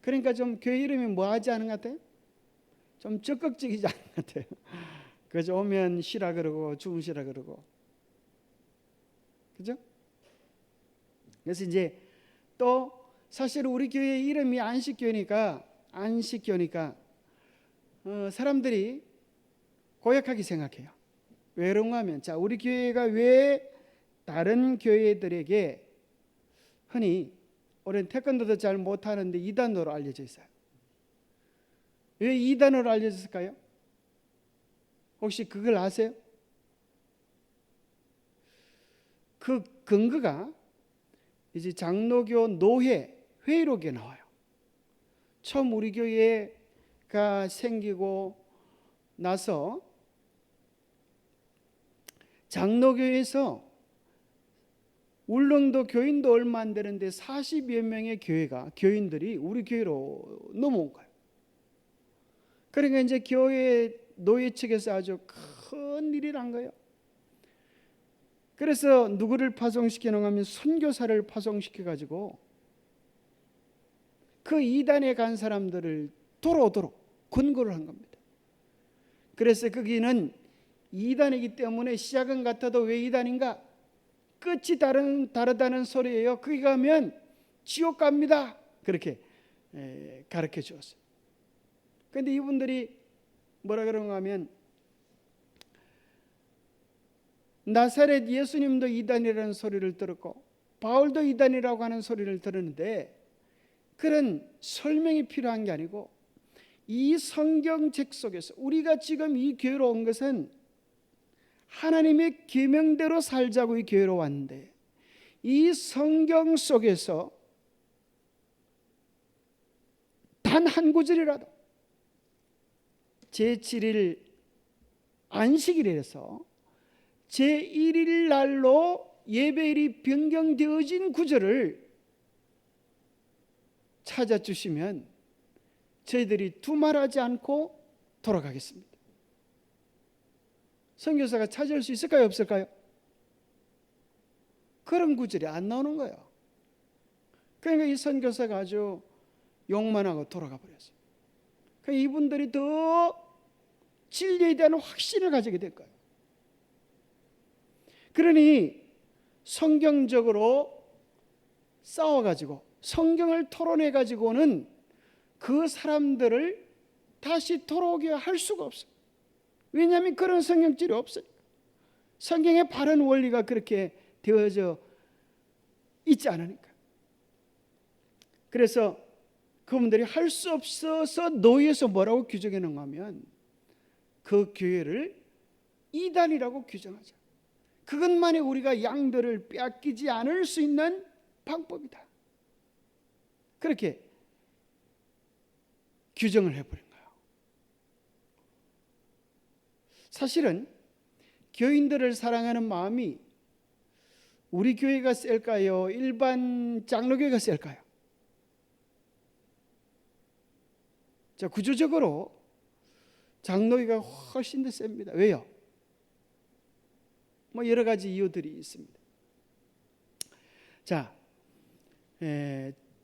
그러니까 좀 교회 이름이 뭐 하지 않은 것 같아요? 좀 적극적이지 않은 것 같아요. 그래서 오면 쉬라 그러고 주무시라 그러고. 그죠? 그래서 이제 또 사실 우리 교회 이름이 안식교회니까 사람들이 고약하게 생각해요. 왜 그런가 하면, 자, 우리 교회가 왜 다른 교회들에게 흔히 우리는 태권도도 잘 못하는데 2단으로 알려져 있어요. 왜 2단으로 알려졌을까요? 혹시 그걸 아세요? 그 근거가 이제 장로교 노회 회의록에 나와요. 처음 우리 교회가 생기고 나서 장로교에서 울릉도 교인도 얼마 안 되는데 40여 명의 교인들이 우리 교회로 넘어온 거예요. 그러니까 이제 교회 노예 측에서 아주 큰 일이 난 거예요. 그래서 누구를 파송시키는가 하면 선교사를 파송시켜가지고 그 이단에 간 사람들을 돌아오도록 권고를 한 겁니다. 그래서 거기는 이단이기 때문에 시작은 같아도 왜 이단인가? 끝이 다르다는 소리예요. 거기 가면 지옥 갑니다. 그렇게 가르쳐 주었어요. 그런데 이분들이 뭐라 그런가 하면 나사렛 예수님도 이단이라는 소리를 들었고 바울도 이단이라고 하는 소리를 들었는데 그런 설명이 필요한 게 아니고 이 성경책 속에서 우리가 지금 이 교회로 온 것은 하나님의 계명대로 살자고 이 교회로 왔는데 이 성경 속에서 단 한 구절이라도 제7일 안식일에서 제1일 날로 예배일이 변경되어진 구절을 찾아주시면 저희들이 두말하지 않고 돌아가겠습니다. 선교사가 찾을 수 있을까요? 없을까요? 그런 구절이 안 나오는 거예요. 그러니까 이 선교사가 아주 욕만 하고 돌아가 버렸어요. 그러니까 이분들이 더 진리에 대한 확신을 가지게 될 거예요. 그러니 성경적으로 싸워가지고 성경을 토론해가지고는 그 사람들을 다시 돌아오게 할 수가 없어요. 왜냐하면 그런 성경줄이 없으니까. 성경의 바른 원리가 그렇게 되어져 있지 않으니까. 그래서 그분들이 할 수 없어서 노예에서 뭐라고 규정해 놓은가 하면 그 교회를 이단이라고 규정하자. 그것만이 우리가 양들을 빼앗기지 않을 수 있는 방법이다. 그렇게 규정을 해버린 거예요. 사실은 교인들을 사랑하는 마음이 우리 교회가 셀까요? 일반 장로교회가 셀까요? 자, 구조적으로 장로교회가 훨씬 더 셉니다. 왜요? 뭐 여러 가지 이유들이 있습니다. 자,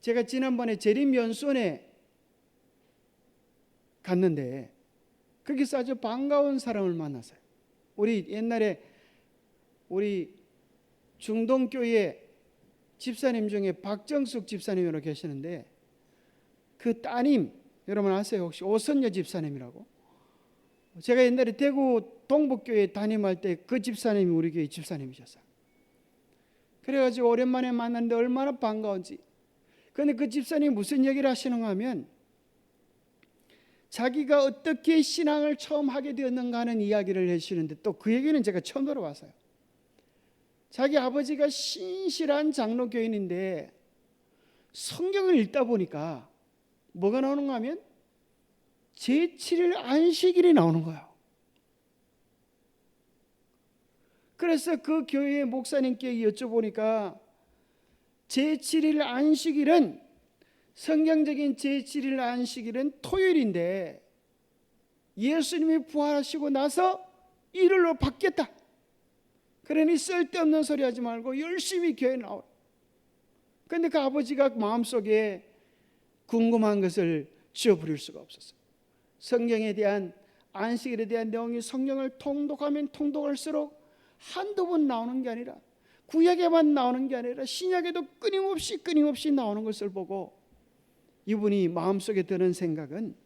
제가 지난번에 재림연수원에 갔는데 거기서 아주 반가운 사람을 만났어요. 우리 옛날에 우리 중동교회 집사님 중에 박정숙 집사님이라고 계시는데 그 따님 여러분 아세요? 혹시 오선녀 집사님이라고? 제가 옛날에 대구 동북교회 담임할 때 그 집사님이 우리 교회 집사님이셨어요. 그래가지고 오랜만에 만났는데 얼마나 반가운지. 그런데 그 집사님이 무슨 얘기를 하시는가 하면 자기가 어떻게 신앙을 처음 하게 되었는가 하는 이야기를 해주시는데 또 그 얘기는 제가 처음 들어봤어요. 자기 아버지가 신실한 장로교인인데 성경을 읽다 보니까 뭐가 나오는가 하면 제7일 안식일이 나오는 거예요. 그래서 그 교회의 목사님께 여쭤보니까 제7일 안식일은 성경적인 제7일 안식일은 토요일인데 예수님이 부활하시고 나서 일을 받겠다. 그러니 쓸데없는 소리 하지 말고 열심히 교회에 나와. 그런데 그 아버지가 마음속에 궁금한 것을 지워버릴 수가 없었어요. 성경에 대한, 안식일에 대한 내용이 성경을 통독하면 통독할수록 한두 번 나오는 게 아니라, 구약에만 나오는 게 아니라 신약에도 끊임없이 나오는 것을 보고 이분이 마음속에 드는 생각은,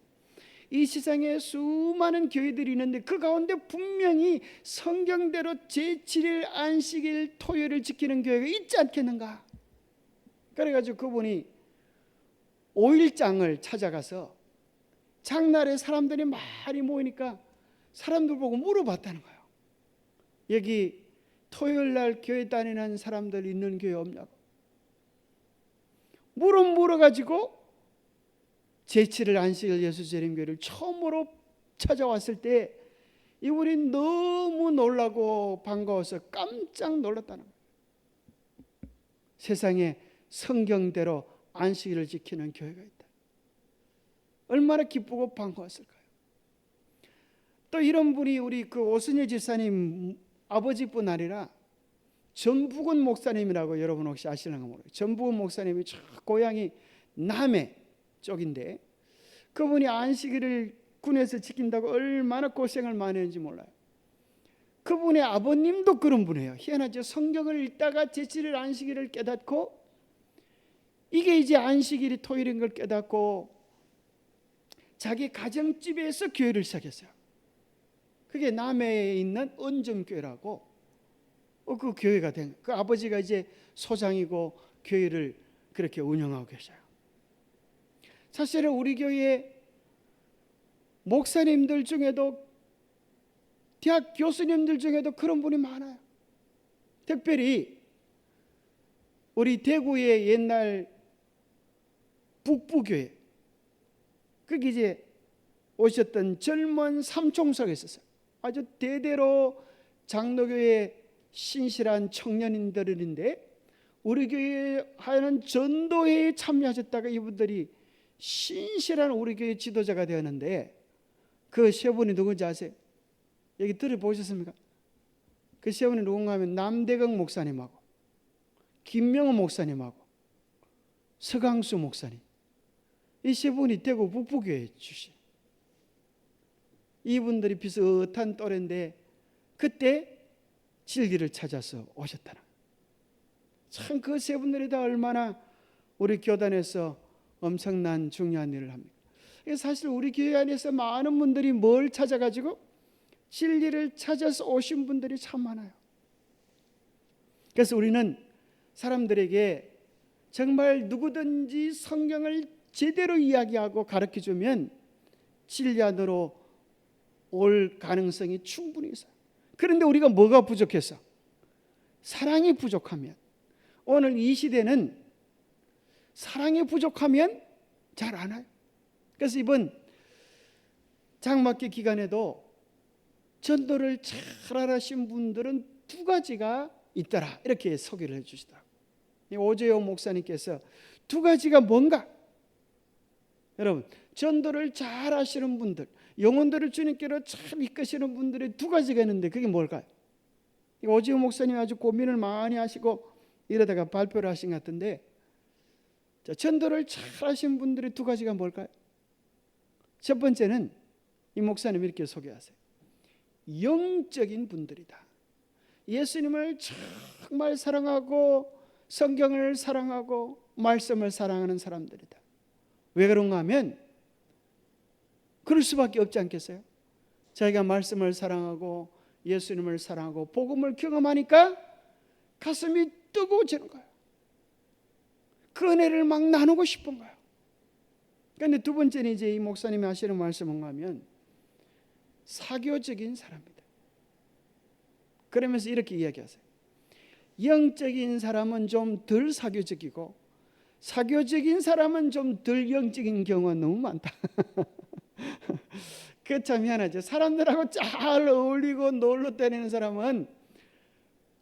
이 세상에 수많은 교회들이 있는데 그 가운데 분명히 성경대로 제7일 안식일 토요일을 지키는 교회가 있지 않겠는가. 그래가지고 그분이 5일장을 찾아가서 장날에 사람들이 많이 모이니까 사람들 보고 물어봤다는 거예요. 여기 토요일날 교회 다니는 사람들 있는 교회 없냐고. 물어가지고 제7일 안식일 예수재림교회를 처음으로 찾아왔을 때 이분이 너무 놀라고 반가워서 깜짝 놀랐다는 거예요. 세상에 성경대로 안식일을 지키는 교회가 있다. 얼마나 기쁘고 반가웠을까요? 또 이런 분이 우리 그 오순일 집사님 아버지뿐 아니라 전북은 목사님이라고 여러분 혹시 아시는가 모르겠어요. 전북은 목사님이 고향이 남해 쪽인데 그분이 안식일을 군에서 지킨다고 얼마나 고생을 많이 했는지 몰라요. 그분의 아버님도 그런 분이에요. 희한하죠. 성경을 읽다가 제7일 안식일을 깨닫고 이게 이제 안식일이 토요일인 걸 깨닫고 자기 가정집에서 교회를 시작했어요. 그게 남해에 있는 은정교회라고 그 교회가 된, 그 아버지가 이제 소장이고 교회를 그렇게 운영하고 계셔요. 사실은 우리 교회 목사님들 중에도 대학 교수님들 중에도 그런 분이 많아요. 특별히 우리 대구의 옛날 북부교회, 거기 이제 오셨던 젊은 삼총사가 있었어요. 아주 대대로 장로교회 신실한 청년인들인데 우리 교회 하는 전도회에 참여하셨다가 이분들이 신실한 우리 교회 지도자가 되었는데 그 세 분이 누군지 아세요? 여기 들어보셨습니까? 그 세 분이 누군가 하면 남대강 목사님하고 김명호 목사님하고 서강수 목사님, 이 세 분이 대구 북부교회 출신. 이분들이 비슷한 또래인데 그때 진리를 찾아서 오셨다는, 참 그 세 분들이 다 얼마나 우리 교단에서 엄청난 중요한 일을 합니다. 사실 우리 교회 안에서 많은 분들이 뭘 찾아가지고 진리를 찾아서 오신 분들이 참 많아요. 그래서 우리는 사람들에게 정말 누구든지 성경을 제대로 이야기하고 가르쳐주면 진리 안으로 올 가능성이 충분히 있어요. 그런데 우리가 뭐가 부족해서? 사랑이 부족하면, 오늘 이 시대는 사랑이 부족하면 잘 안 와요. 그래서 이번 장막기 기간에도 전도를 잘 하신 분들은 두 가지가 있더라, 이렇게 소개를 해주시더라고요. 오재호 목사님께서 두 가지가 뭔가, 여러분 전도를 잘 하시는 분들, 영혼들을 주님께로 잘 이끄시는 분들의 두 가지가 있는데 그게 뭘까요? 오재호 목사님이 아주 고민을 많이 하시고 이러다가 발표를 하신 것 같은데, 전도를 잘 하신 분들의 두 가지가 뭘까요? 첫 번째는 이 목사님이 이렇게 소개하세요. 영적인 분들이다. 예수님을 정말 사랑하고 성경을 사랑하고 말씀을 사랑하는 사람들이다. 왜 그런가 하면 그럴 수밖에 없지 않겠어요? 자기가 말씀을 사랑하고 예수님을 사랑하고 복음을 경험하니까 가슴이 뜨거워지는 거예요. 그 은혜를 막 나누고 싶은 거예요. 그런데 두 번째는 이제 이 목사님이 하시는 말씀은 뭔가 하면 사교적인 사람이다. 그러면서 이렇게 이야기하세요. 영적인 사람은 좀 덜 사교적이고 사교적인 사람은 좀 덜 영적인 경우가 너무 많다. 그게 참 희한하죠. 사람들하고 잘 어울리고 놀러 다니는 사람은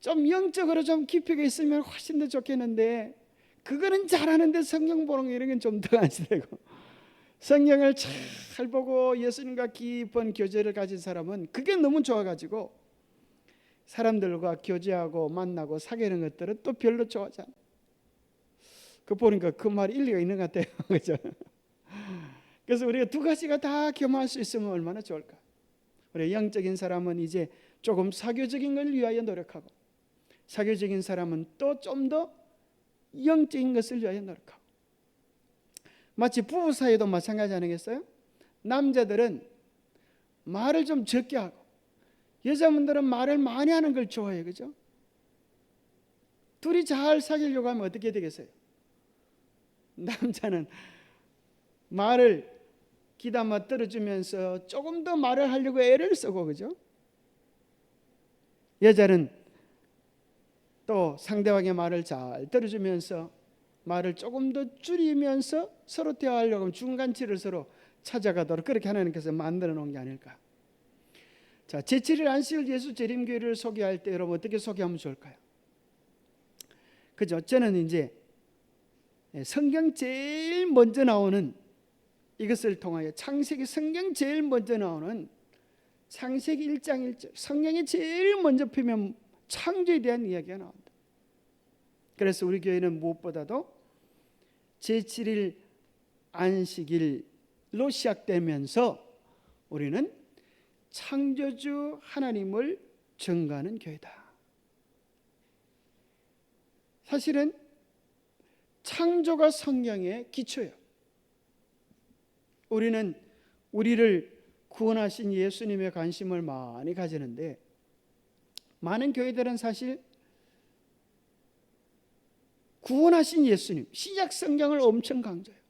좀 영적으로 좀 깊이가 있으면 훨씬 더 좋겠는데 그거는 잘하는데 성경 보는 거 이런 건 좀 더 안 되고, 성경을 잘 보고 예수님과 깊은 교제를 가진 사람은 그게 너무 좋아가지고 사람들과 교제하고 만나고 사귀는 것들은 또 별로 좋아하지 않아. 그 보니까 그 말이 일리가 있는 것 같아요. 그죠? 그래서 우리가 두 가지가 다 겸할 수 있으면 얼마나 좋을까. 우리 영적인 사람은 이제 조금 사교적인 걸 위하여 노력하고, 사교적인 사람은 또 좀 더 영적인 것을 위하여 노력하고. 마치 부부 사이도 마찬가지 아니겠어요? 남자들은 말을 좀 적게 하고 여자분들은 말을 많이 하는 걸 좋아해요. 그죠? 둘이 잘 사귀려고 하면 어떻게 되겠어요? 남자는 말을 귀담아 들어주면서 조금 더 말을 하려고 애를 쓰고, 그죠? 여자는 또 상대방의 말을 잘 들어주면서 말을 조금 더 줄이면서 서로 대화하려고 하면 중간치를 서로 찾아가도록 그렇게 하나님께서 만들어 놓은 게 아닐까. 자, 제7일 안식일 예수 재림교회를 소개할 때 여러분 어떻게 소개하면 좋을까요? 그죠? 저는 이제 성경 제일 먼저 나오는 이것을 통하여 창세기 성경 제일 먼저 나오는 창세기 1장 1절 성경이 제일 먼저 펴면 창조에 대한 이야기가 나온다. 그래서 우리 교회는 무엇보다도 제7일 안식일로 시작되면서 우리는 창조주 하나님을 증거하는 교회다. 사실은 창조가 성경의 기초예요. 우리는 우리를 구원하신 예수님의 관심을 많이 가지는데 많은 교회들은 사실 구원하신 예수님, 시작 성경을 엄청 강조해요.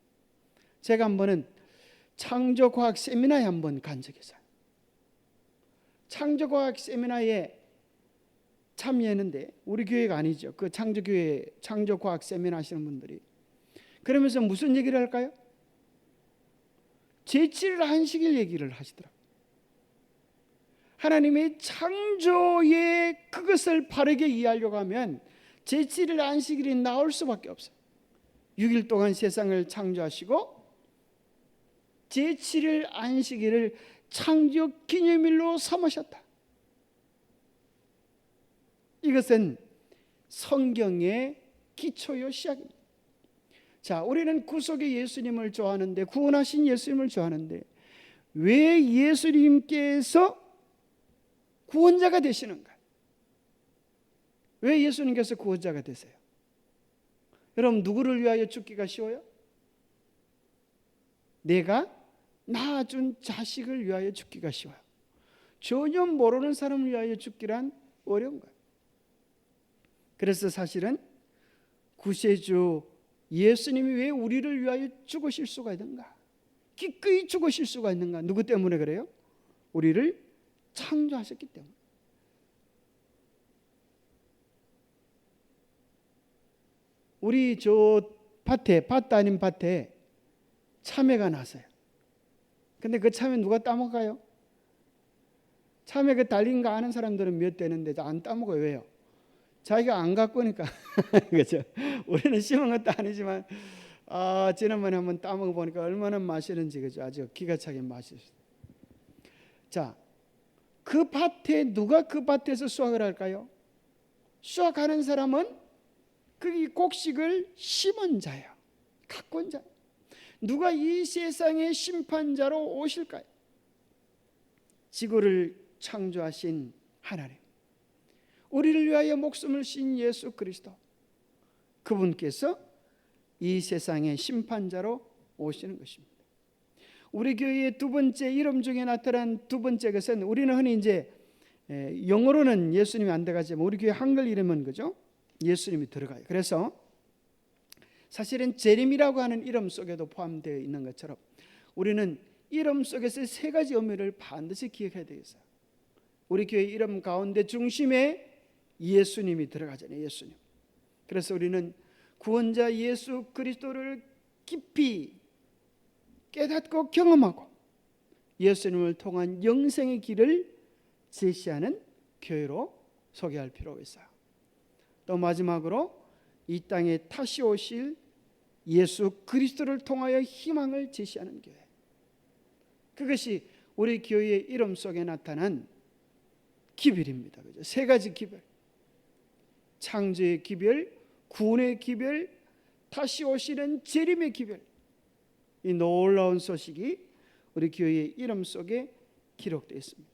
제가 한 번은 창조과학 세미나에 한 번 간 적이 있어요. 창조과학 세미나에 참여했는데 우리 교회가 아니죠. 그 창조교회 창조과학 세미나 하시는 분들이 그러면서 무슨 얘기를 할까요? 제7일 안식일 얘기를 하시더라고요. 하나님의 창조의 그것을 바르게 이해하려고 하면 제7일 안식일이 나올 수밖에 없어요. 6일 동안 세상을 창조하시고 제7일 안식일을 창조 기념일로 삼으셨다. 이것은 성경의 기초요 시작입니다. 자, 우리는 구속의 예수님을 좋아하는데 구원하신 예수님을 좋아하는데 왜 예수님께서 구원자가 되시는가? 왜 예수님께서 구원자가 되세요? 여러분 누구를 위하여 죽기가 쉬워요? 내가 낳아준 자식을 위하여 죽기가 쉬워요. 전혀 모르는 사람을 위하여 죽기란 어려운 거예요. 그래서 사실은 구세주 예수님이 왜 우리를 위하여 죽으실 수가 있는가? 기꺼이 죽으실 수가 있는가? 누구 때문에 그래요? 우리를 창조하셨기 때문에. 우리 저 밭에, 밭 아닌 밭에 참외가 났어요. 근데 그 참외 누가 따먹어요? 참외 그 달린 거 아는 사람들은 몇 대는데 안 따먹어요. 왜요? 자기가 안 갖고 오니까. 그렇죠? 우리는 심은 것도 아니지만 지난번에 한번 따먹어 보니까 얼마나 맛있는지, 그죠? 아주 기가 차게 맛있어요. 자, 그 밭에 누가 그 밭에서 수확을 할까요? 수확하는 사람은 그 곡식을 심은 자예요. 갖고 온 자. 누가 이 세상의 심판자로 오실까요? 지구를 창조하신 하나님, 우리를 위하여 목숨을 신 예수 그리스도, 그분께서 이 세상의 심판자로 오시는 것입니다. 우리 교회의 두 번째 이름 중에 나타난 두 번째 것은 우리는 흔히 이제 영어로는 예수님이 안 들어가지만 우리 교회 한글 이름은 그죠? 예수님이 들어가요. 그래서 사실은 재림이라고 하는 이름 속에도 포함되어 있는 것처럼 우리는 이름 속에서 세 가지 의미를 반드시 기억해야 되겠어요. 우리 교회 이름 가운데 중심에 예수님이 들어가잖아요. 예수님. 그래서 우리는 구원자 예수 그리스도를 깊이 깨닫고 경험하고 예수님을 통한 영생의 길을 제시하는 교회로 소개할 필요가 있어요. 또 마지막으로 이 땅에 다시 오실 예수 그리스도를 통하여 희망을 제시하는 교회. 그것이 우리 교회의 이름 속에 나타난 기별입니다. 그죠? 세 가지 기별. 창조의 기별, 구원의 기별, 다시 오시는 재림의 기별. 이 놀라운 소식이 우리 교회의 이름 속에 기록되어 있습니다.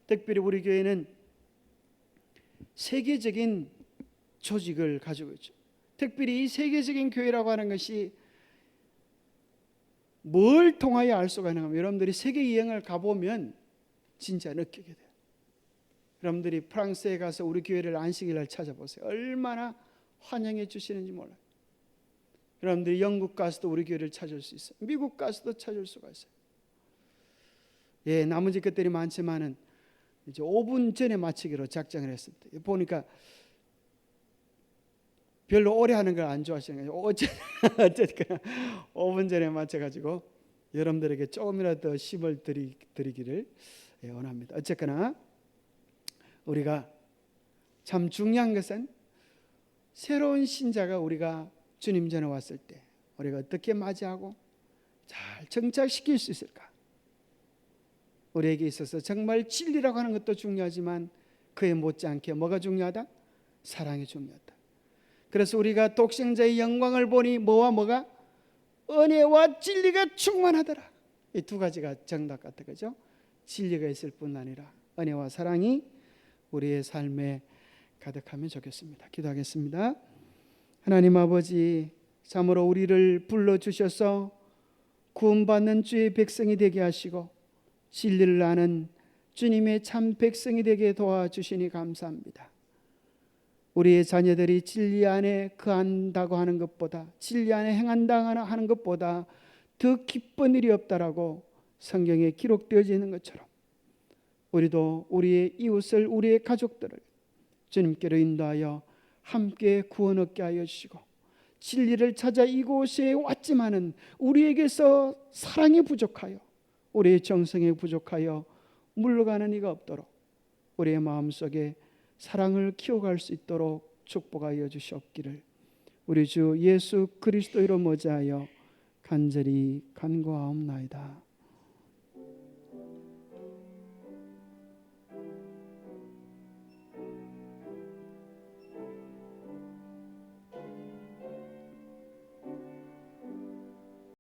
특별히 우리 교회는 세계적인 조직을 가지고 있죠. 특별히 이 세계적인 교회라고 하는 것이 뭘 통하여 알 수가 있는가 하면 여러분들이 세계 여행을 가보면 진짜 느끼게 돼요. 여러분들이 프랑스에 가서 우리 교회를 안식일날 찾아보세요. 얼마나 환영해 주시는지 몰라요. 여러분들이 영국 가서도 우리 교회를 찾을 수 있어요. 미국 가서도 찾을 수가 있어요. 예, 나머지 것들이 많지만은 이제 5분 전에 마치기로 작정을 했습니다. 보니까 별로 오래 하는 걸 안 좋아하시는 거예요. 어쨌든 5분 전에 맞춰가지고 여러분들에게 조금이라도 더 힘을 드리기를 원합니다. 어쨌거나 우리가 참 중요한 것은 새로운 신자가 우리가 주님 전에 왔을 때 우리가 어떻게 맞이하고 잘 정착시킬 수 있을까? 우리에게 있어서 정말 진리라고 하는 것도 중요하지만 그에 못지않게 뭐가 중요하다? 사랑이 중요하다. 그래서 우리가 독생자의 영광을 보니 뭐가? 은혜와 진리가 충만하더라. 이 두 가지가 정답 같아, 그죠? 진리가 있을 뿐 아니라 은혜와 사랑이 우리의 삶에 가득하면 좋겠습니다. 기도하겠습니다. 하나님 아버지, 참으로 우리를 불러주셔서 구원받는 주의 백성이 되게 하시고 진리를 아는 주님의 참 백성이 되게 도와주시니 감사합니다. 우리의 자녀들이 진리 안에 거한다고 하는 것보다, 진리 안에 행한다고 하는 것보다 더 기쁜 일이 없다라고 성경에 기록되어져 있는 것처럼 우리도 우리의 이웃을, 우리의 가족들을 주님께로 인도하여 함께 구원 얻게 하여 주시고, 진리를 찾아 이곳에 왔지만은 우리에게서 사랑이 부족하여, 우리의 정성이 부족하여 물러가는 이가 없도록 우리의 마음속에 사랑을 키워갈 수 있도록 축복하여 주시옵기를 우리 주 예수 그리스도 이름 모자하여 간절히 간구하옵나이다.